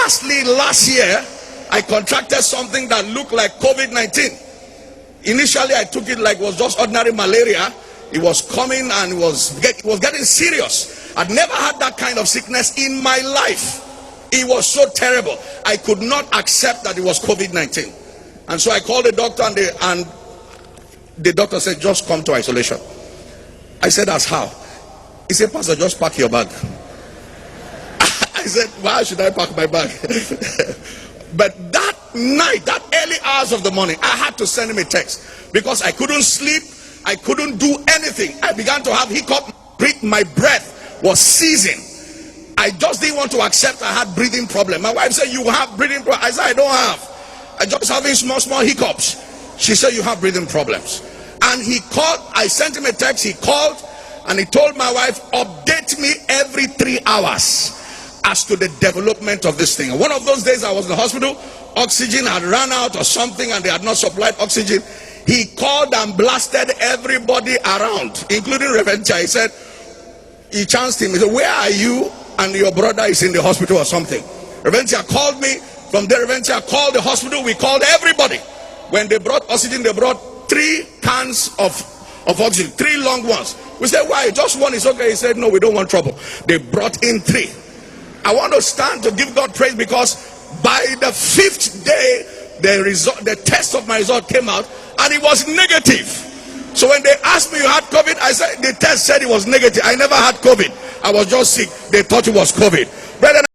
lastly, last year, I contracted something that looked like COVID-19. Initially, I took it like it was just ordinary malaria. It was coming and it was getting serious. I'd never had that kind of sickness in my life. It was so terrible. I could not accept that it was COVID-19. And so I called the doctor, and the doctor said, just come to isolation. I said, as how? He said, Pastor, just pack your bag. I said, why should I pack my bag? But that night, that early hours of the morning, I had to send him a text because I couldn't sleep. I couldn't do anything. I began to have hiccup. My breath was seizing. I just didn't want to accept I had breathing problem. My wife said, you have breathing problem. I said, I don't have. I just having small hiccups. She said, you have breathing problems. And he called. I sent him a text. He called and he told my wife, update me every 3 hours as to the development of this thing. One of those days I was in the hospital, oxygen had run out or something and they had not supplied oxygen. He called and blasted everybody around, including Reventia. He said, he chanced him. He said, where are you? And your brother is in the hospital or something. Reventia called me. From there, Reventia called the hospital. We called everybody. When they brought oxygen, they brought 3 cans of oxygen, 3 long ones. We said, why? Just one is okay. He said, no, we don't want trouble. They brought in 3. I want to stand to give God praise because by the 5th day, the test of my result came out and it was negative. So when they asked me, you had COVID? I said, the test said it was negative. I never had COVID. I was just sick. They thought it was COVID. Brethren,